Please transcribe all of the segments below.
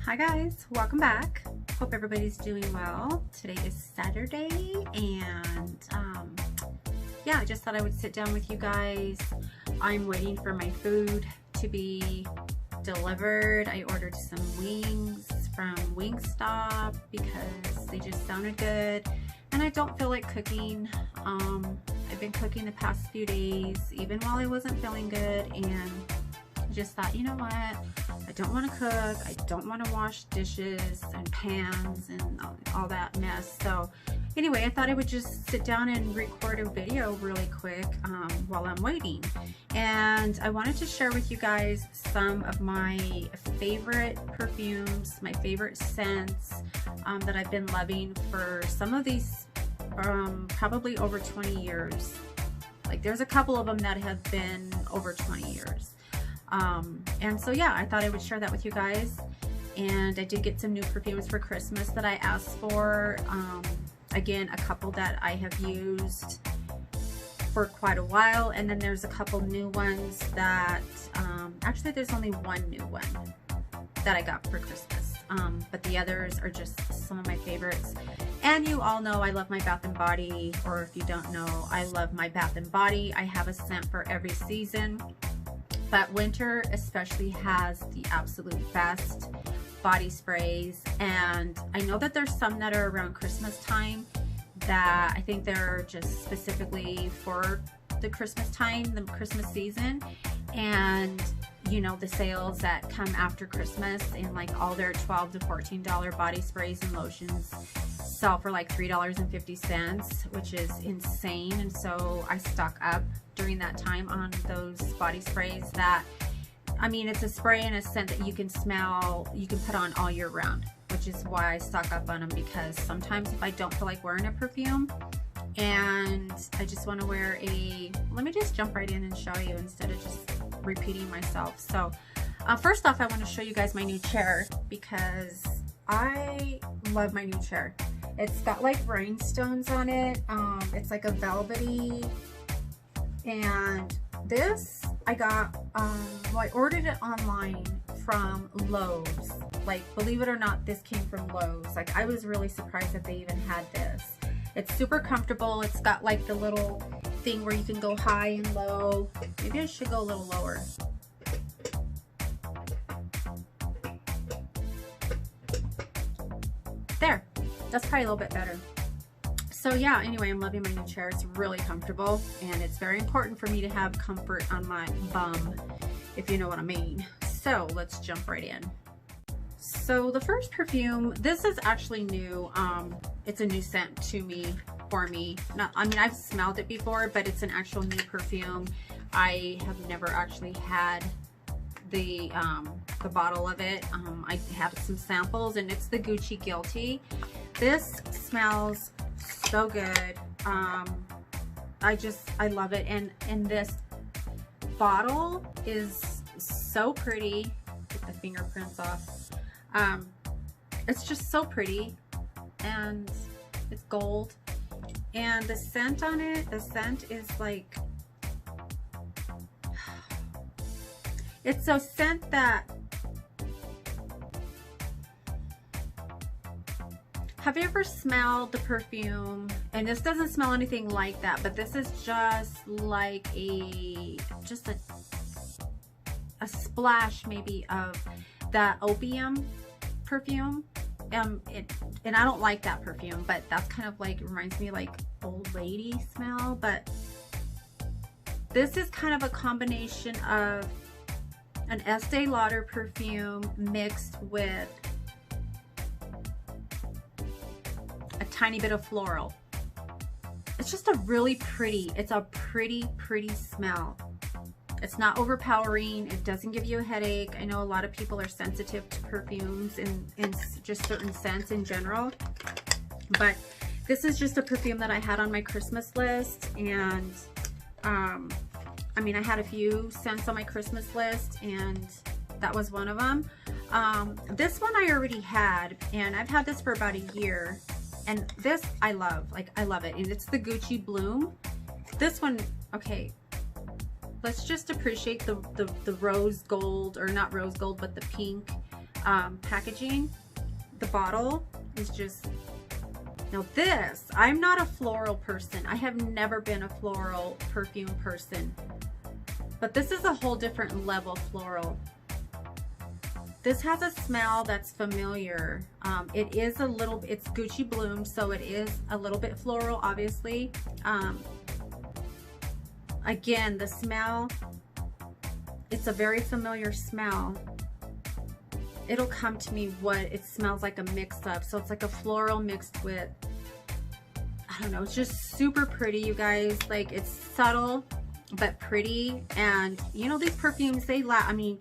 Hi guys, welcome back. Hope everybody's doing well. Today is Saturday and yeah, I just thought I would sit down with you guys. I'm waiting for my food to be delivered. I ordered some wings from Wingstop because they just sounded good and I don't feel like cooking. I've been cooking the past few days even while I wasn't feeling good, and I just thought, you know what, I don't want to cook, I don't want to wash dishes and pans and all that mess. So anyway, I thought I would just sit down and record a video really quick while I'm waiting. And I wanted to share with you guys some of my favorite perfumes, my favorite scents that I've been loving for some of these probably over 20 years. Like there's a couple of them that have been over 20 years. And so yeah, I thought I would share that with you guys. And I did get some new perfumes for Christmas that I asked for. Again, a couple that I have used for quite a while, and then there's a couple new ones that actually there's only one new one that I got for Christmas, but the others are just some of my favorites. And you all know I love my Bath & Body, or if you don't know, I love my Bath & Body. I have a scent for every season, but winter especially has the absolute best body sprays. And I know that there's some that are around Christmas time that I think they're just specifically for the Christmas time, the Christmas season. And you know, the sales that come after Christmas, and like all their $12 to $14 body sprays and lotions sell for like $3.50, which is insane. And so I stock up during that time on those body sprays that, I mean, it's a spray and a scent that you can smell, you can put on all year round, which is why I stock up on them, because sometimes if I don't feel like wearing a perfume and I just want to wear a, let me just jump right in and show you instead of just repeating myself. So first off, I want to show you guys my new chair because I love my new chair. It's got like rhinestones on it. It's like a velvety, and this I got, well, I ordered it online from Lowe's. Like, believe it or not, this came from Lowe's. Like, I was really surprised that they even had this. It's super comfortable. It's got like the little thing where you can go high and low. Maybe I should go a little lower. There, that's probably a little bit better. So yeah, anyway, I'm loving my new chair. It's really comfortable, and it's very important for me to have comfort on my bum, if you know what I mean. So let's jump right in. So the first perfume, this is actually new. It's a new scent to me, for me. Not, I mean, I've smelled it before, but it's an actual new perfume. I have never actually had the bottle of it. I have some samples, and it's the Gucci Guilty. This smells so good. I love it. And this bottle is so pretty. Get the fingerprints off. It's just so pretty, and it's gold, and the scent on it, the scent is like, it's a scent that, have you ever smelled the perfume, and this doesn't smell anything like that, but this is just like a splash maybe of that opium perfume, and I don't like that perfume, but that's kind of like, reminds me like old lady smell. But this is kind of a combination of an Estee Lauder perfume mixed with a tiny bit of floral. It's just a really pretty, it's a pretty smell. It's not overpowering. It doesn't give you a headache. I know a lot of people are sensitive to perfumes and just certain scents in general, but this is just a perfume that I had on my Christmas list. And I mean, I had a few scents on my Christmas list, and that was one of them. This one I already had, and I've had this for about a year, and this I love. Like, I love it. And it's the Gucci Bloom. This one, okay, let's just appreciate the rose gold, or not rose gold, but the pink packaging. The bottle is just, now this, I'm not a floral person. I have never been a floral perfume person, but this is a whole different level floral. This has a smell that's familiar. It is a little, it's Gucci Bloom, so it is a little bit floral, obviously. Again, the smell, it's a very familiar smell. It'll come to me what it smells like a mix of. So it's like a floral mixed with, I don't know, it's just super pretty, you guys. Like, it's subtle but pretty. And you know, these perfumes, they I mean,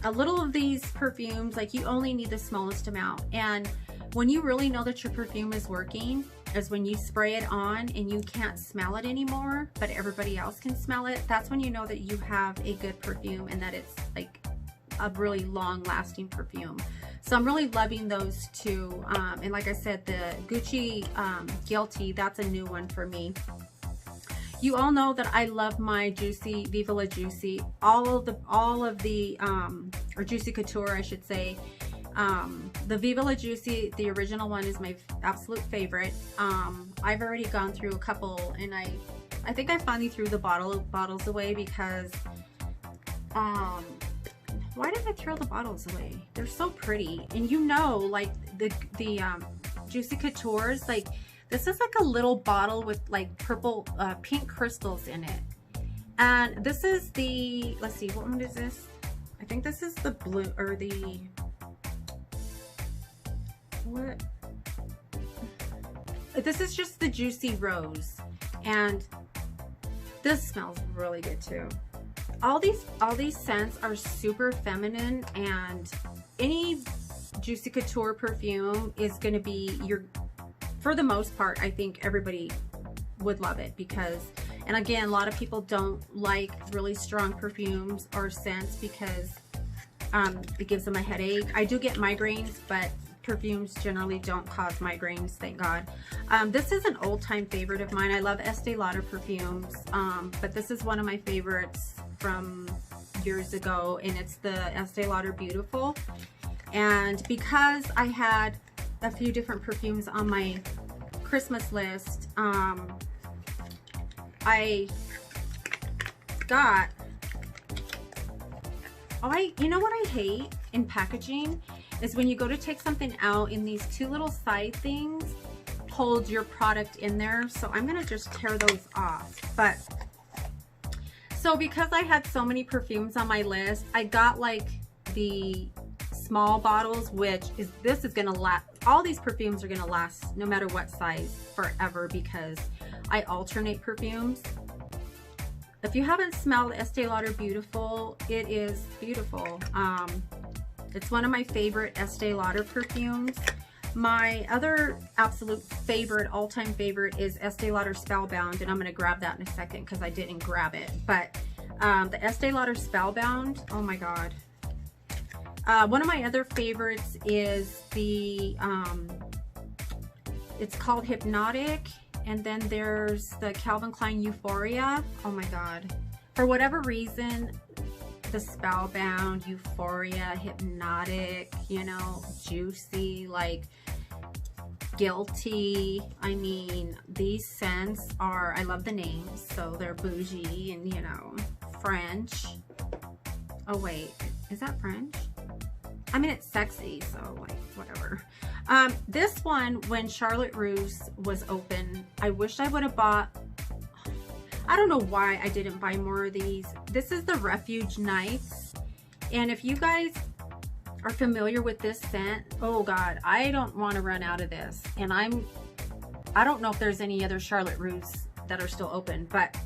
a little of these perfumes, like, you only need the smallest amount. And when you really know that your perfume is working is when you spray it on and you can't smell it anymore, but everybody else can smell it. That's when you know that you have a good perfume and that it's like a really long lasting perfume. So I'm really loving those two. And like I said, the Gucci Guilty, that's a new one for me. You all know that I love my Juicy, Viva La Juicy, all of the or Juicy Couture, I should say. The Viva La Juicy, the original one, is my absolute favorite. I've already gone through a couple, and I think I finally threw the bottles away because, why did I throw the bottles away? They're so pretty. And you know, like the Juicy Couture's, like, this is like a little bottle with like purple, pink crystals in it. And this is the, let's see, what one is this? I think this is the blue, or the, what? This is just the Juicy Rose. And this smells really good too. All these scents are super feminine, and any Juicy Couture perfume is going to be for the most part, I think everybody would love it because, and again, a lot of people don't like really strong perfumes or scents because it gives them a headache. I do get migraines, but perfumes generally don't cause migraines, thank God. This is an old-time favorite of mine. I love Estee Lauder perfumes, but this is one of my favorites from years ago, and it's the Estee Lauder Beautiful. And because I had a few different perfumes on my Christmas list, I got, you know what I hate in packaging is when you go to take something out and these two little side things hold your product in there. So I'm gonna just tear those off. But so because I had so many perfumes on my list, I got like the small bottles, which is, this is gonna last, all these perfumes are gonna last no matter what size forever because I alternate perfumes. If you haven't smelled Estee Lauder Beautiful, it is beautiful. It's one of my favorite Estee Lauder perfumes. My other absolute favorite, all-time favorite, is Estee Lauder Spellbound, and I'm gonna grab that in a second because I didn't grab it. But the Estee Lauder Spellbound, oh my God. One of my other favorites is the, it's called Hypnotic, and then there's the Calvin Klein Euphoria. Oh my God. For whatever reason, the Spellbound, Euphoria, Hypnotic, you know, Juicy, like Guilty. I mean, these scents are, I love the names, so they're bougie and, you know, French. Oh wait, is that French? I mean, it's sexy, so like, whatever. This one, when Charlotte Russe was open, I wish I would have bought, I don't know why I didn't buy more of these. This is the Refuge Nights. And if you guys are familiar with this scent, oh God, I don't want to run out of this. And I don't know if there's any other Charlotte Russe that are still open, but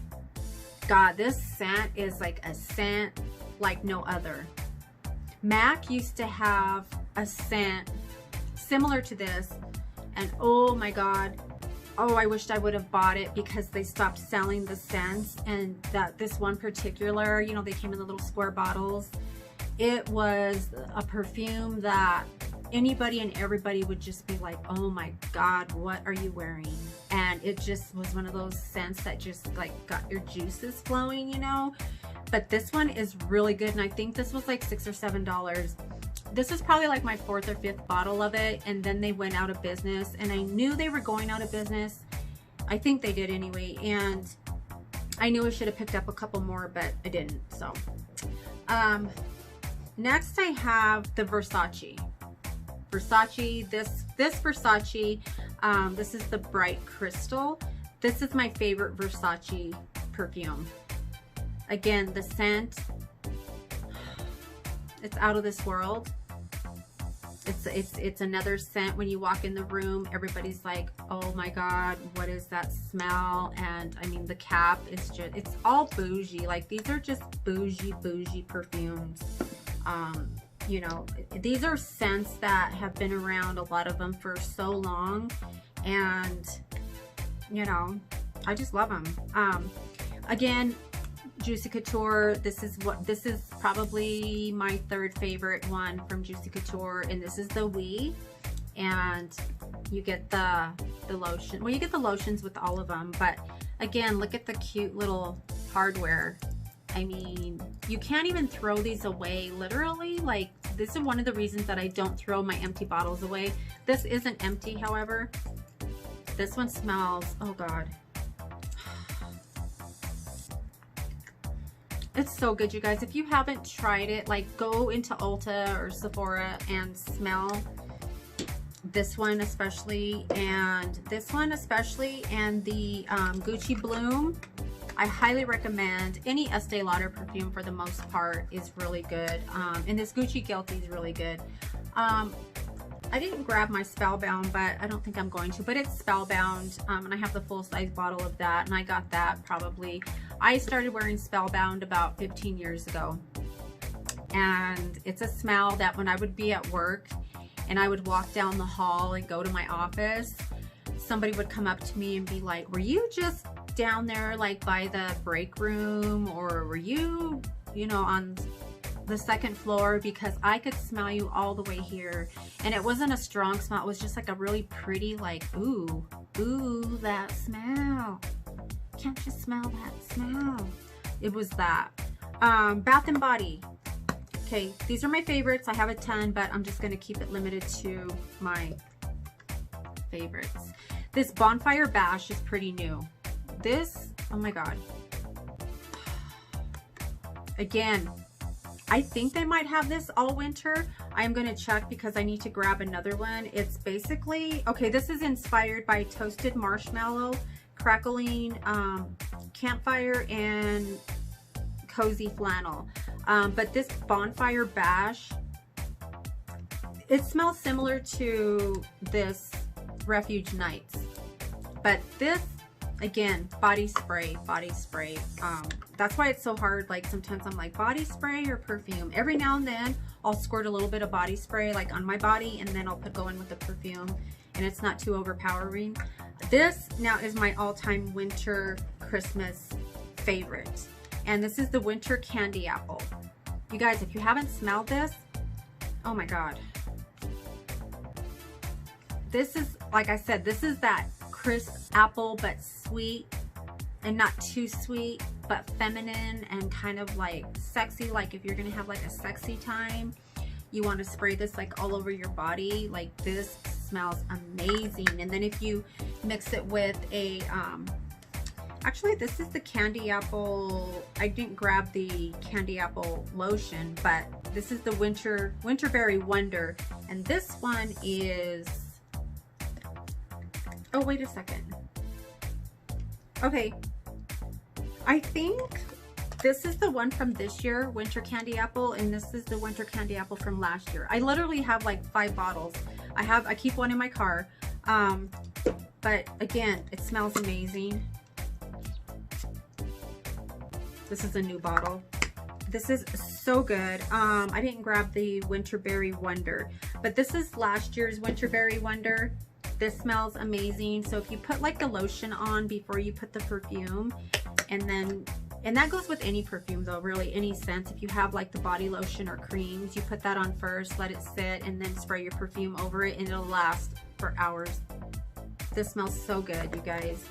God, this scent is like a scent like no other. MAC used to have a scent similar to this, and oh my God, oh, I wished I would have bought it because they stopped selling the scents. And that this one particular, you know, they came in the little square bottles. It was a perfume that anybody and everybody would just be like, oh my God, what are you wearing? And it just was one of those scents that just like got your juices flowing, you know. but this one is really good, and I think this was like $6 or $7. This is probably like my 4th or 5th bottle of it, and then they went out of business, and I knew they were going out of business. I think they did anyway, and I knew I should have picked up a couple more, but I didn't. So next I have the Versace. This Versace, this is the Bright Crystal. This is my favorite Versace perfume. Again, the scent, it's out of this world. It's another scent. When you walk in the room, everybody's like, oh my God, what is that smell? And I mean, the cap is just, it's all bougie. Like, these are just bougie perfumes. You know, these are scents that have been around, a lot of them, for so long, and you know, I just love them. Again, Juicy Couture, this is probably my 3rd favorite one from Juicy Couture, and this is the Oui, and you get the lotion. Well, you get the lotions with all of them, but again, look at the cute little hardware. I mean, you can't even throw these away, literally. Like, this is one of the reasons that I don't throw my empty bottles away. This isn't empty, however. This one smells, oh God. It's so good, you guys. If you haven't tried it, like, go into Ulta or Sephora and smell this one especially, and this one especially, and the Gucci Bloom. I highly recommend. Any Estee Lauder perfume, for the most part, is really good. And this Gucci Guilty is really good. I didn't grab my Spellbound, but I don't think I'm going to, but it's Spellbound, and I have the full-size bottle of that, and I got that probably, I started wearing Spellbound about 15 years ago, and it's a smell that when I would be at work and I would walk down the hall and go to my office, somebody would come up to me and be like, were you just down there like by the break room, or were you, you know, on the 2nd floor, because I could smell you all the way here. And it wasn't a strong smell, it was just like a really pretty, like, ooh, that smell. Can't you smell that smell? It was that. Bath and Body. Okay, these are my favorites. I have a ton, but I'm just gonna keep it limited to my favorites. This Bonfire Bash is pretty new. This, oh my God. Again, I think they might have this all winter. I'm going to check because I need to grab another one. It's basically, okay, this is inspired by toasted marshmallow, crackling campfire, and cozy flannel. But this Bonfire Bash, it smells similar to this Refuge Nights. But this, again, body spray. That's why it's so hard. Like, sometimes I'm like, body spray or perfume? Every now and then I'll squirt a little bit of body spray like on my body, and then I'll go in with the perfume, and it's not too overpowering. This now is my all-time winter Christmas favorite, and this is the Winter Candy Apple. You guys, if you haven't smelled this, oh my God. This is, like I said, this is that crisp apple, but sweet, and not too sweet, but feminine and kind of like sexy. Like, if you're gonna have like a sexy time, you want to spray this like all over your body. Like, this smells amazing. And then if you mix it with a actually, this is the candy apple. I didn't grab the candy apple lotion, but this is the Winterberry Wonder, and this one is, oh, wait a second. Okay, I think this is the one from this year, Winter Candy Apple, and this is the Winter Candy Apple from last year. I literally have like 5 bottles. I keep one in my car. But again, it smells amazing. This is a new bottle. This is so good. I didn't grab the Winterberry Wonder, but this is last year's Winterberry Wonder. This smells amazing. So if you put like the lotion on before you put the perfume, and that goes with any perfume though, really, any scent. If you have like the body lotion or creams, you put that on first, let it sit, and then spray your perfume over it, and it'll last for hours. This smells so good, you guys.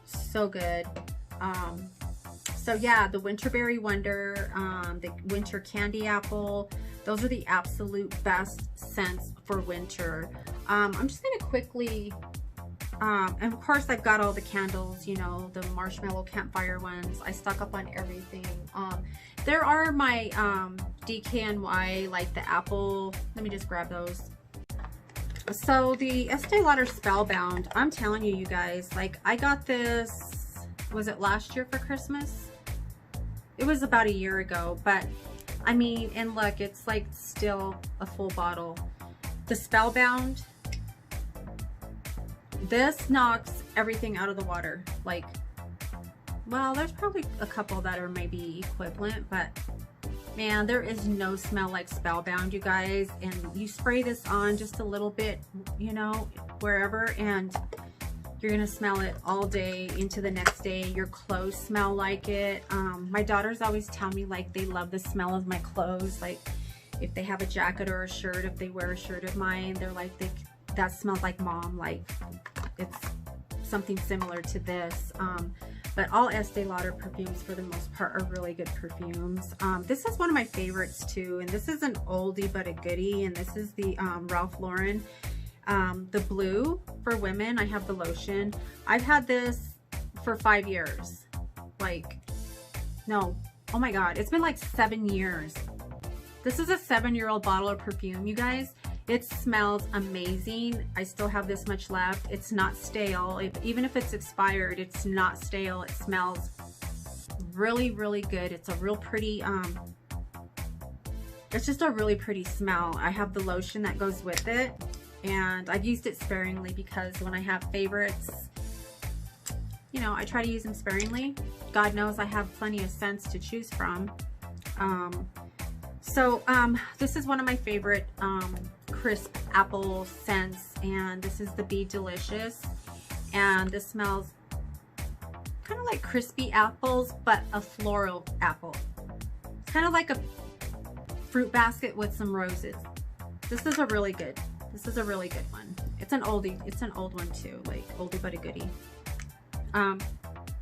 So good. So yeah, the Winterberry Wonder, the Winter Candy Apple, those are the absolute best scents for winter. I'm just gonna quickly, and of course I've got all the candles, you know, the marshmallow campfire ones. I stock up on everything. There are my DKNY, like the apple. Let me just grab those. So the Estee Lauder Spellbound, I'm telling you, you guys, like I got this, was it last year for Christmas? It was about a year ago, but I mean, and look, it's like still a full bottle. The Spellbound, this knocks everything out of the water. Like, well, there's probably a couple that are maybe equivalent, but man, there is no smell like Spellbound, you guys. And you spray this on just a little bit, you know, wherever, and you're gonna smell it all day into the next day. Your clothes smell like it. My daughters always tell me like they love the smell of my clothes. Like if they have a jacket or a shirt, if they wear a shirt of mine, they're like, that smells like mom. Like it's something similar to this. But all Estee Lauder perfumes for the most part are really good perfumes. This is one of my favorites too, and this is an oldie but a goodie, and this is the Ralph Lauren, the blue for women. I have the lotion. I've had this for 5 years. Like, no, oh my God, it's been like 7 years. This is a 7-year-old bottle of perfume, you guys. It smells amazing. I still have this much left. It's not stale. Even if it's expired, it's not stale. It smells really, really good. It's a real pretty, it's just a really pretty smell. I have the lotion that goes with it, and I've used it sparingly because when I have favorites, you know, I try to use them sparingly. God knows I have plenty of scents to choose from. This is one of my favorite crisp apple scents, and this is the Be Delicious, and this smells kind of like crispy apples, but a floral apple. It's kind of like a fruit basket with some roses. This is a really good one. It's an oldie, it's an old one too, like oldie but a goodie.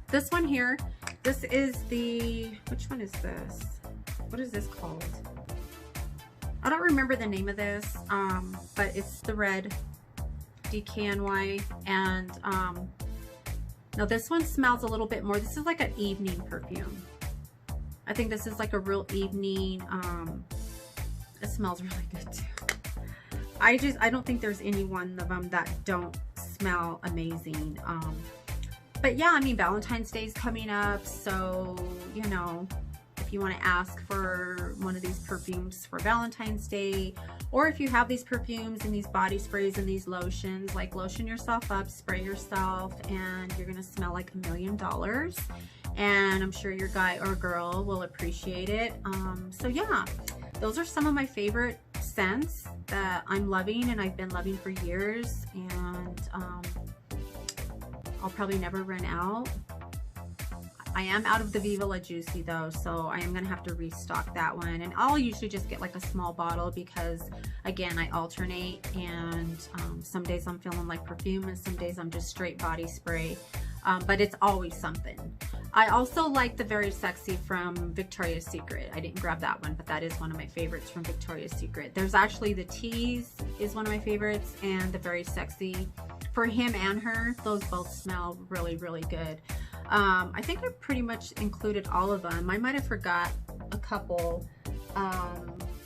This one here, this is the, which one is this? What is this called? I don't remember the name of this, but it's the red DKNY, and now this one smells a little bit more. This is like an evening perfume. I think this is like a real evening, it smells really good too. I don't think there's any one of them that don't smell amazing. But yeah, I mean, Valentine's Day is coming up, so, you know, if you want to ask for one of these perfumes for Valentine's Day, or if you have these perfumes and these body sprays and these lotions, like lotion yourself up, spray yourself, and you're gonna smell like $1 million. And I'm sure your guy or girl will appreciate it. So yeah, those are some of my favorite scents that I'm loving and I've been loving for years, and I'll probably never run out. I am out of the Viva La Juicy though, so I am gonna have to restock that one, and I'll usually just get like a small bottle because again, I alternate, and some days I'm feeling like perfume and some days I'm just straight body spray, but it's always something. I also like the Very Sexy from Victoria's Secret. I didn't grab that one, but that is one of my favorites from Victoria's Secret. There's actually the Tease is one of my favorites, and the Very Sexy for him and her. Those both smell really, really good. I think I pretty much included all of them. I might have forgot a couple,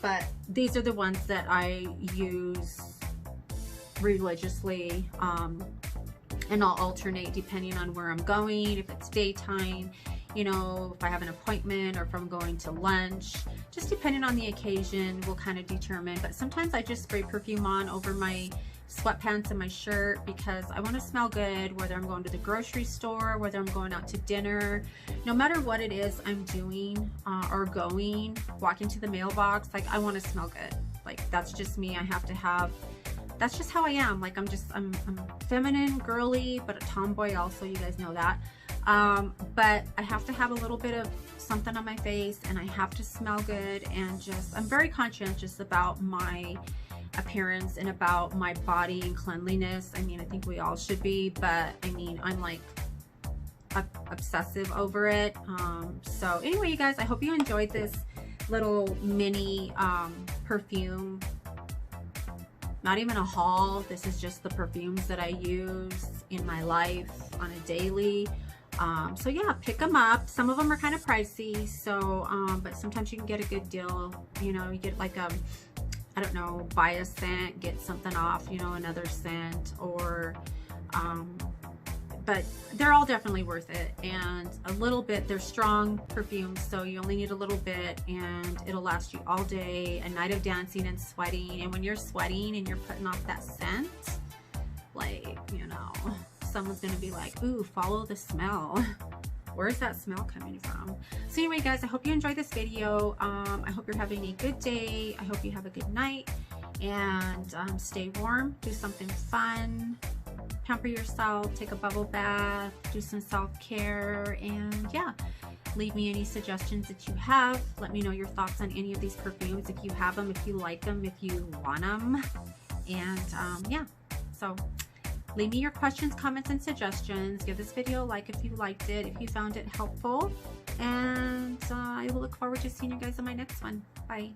but these are the ones that I use religiously, and I'll alternate depending on where I'm going. If it's daytime, you know, if I have an appointment, or if I'm going to lunch, just depending on the occasion will kind of determine. But sometimes I just spray perfume on over my sweatpants and my shirt because I want to smell good, whether I'm going to the grocery store, whether I'm going out to dinner, no matter what it is I'm doing, or going, walking to the mailbox, like I want to smell good. Like that's just me. I have to have, that's just how I am. Like I'm feminine, girly, but a tomboy also, you guys know that. But I have to have a little bit of something on my face, and I have to smell good, and just, I'm very conscientious about my appearance and about my body and cleanliness. I mean, I think we all should be, but I mean, I'm like, obsessive over it. So anyway, you guys, I hope you enjoyed this little mini perfume. Not even a haul. This is just the perfumes that I use in my life on a daily. So yeah, pick them up. Some of them are kind of pricey, so but sometimes you can get a good deal. You know, you get like I don't know, buy a scent, get something off, you know, another scent, or but they're all definitely worth it. And a little bit, they're strong perfumes, so you only need a little bit and it'll last you all day, a night of dancing and sweating. And when you're sweating and you're putting off that scent, like, you know, someone's gonna be like, ooh, follow the smell. Where's that smell coming from? So anyway, guys, I hope you enjoyed this video. I hope you're having a good day. I hope you have a good night, and stay warm, do something fun, pamper yourself, take a bubble bath, do some self-care, and yeah, leave me any suggestions that you have. Let me know your thoughts on any of these perfumes, if you have them, if you like them, if you want them. And yeah, so leave me your questions, comments, and suggestions. Give this video a like if you liked it, if you found it helpful. And I will look forward to seeing you guys in my next one. Bye.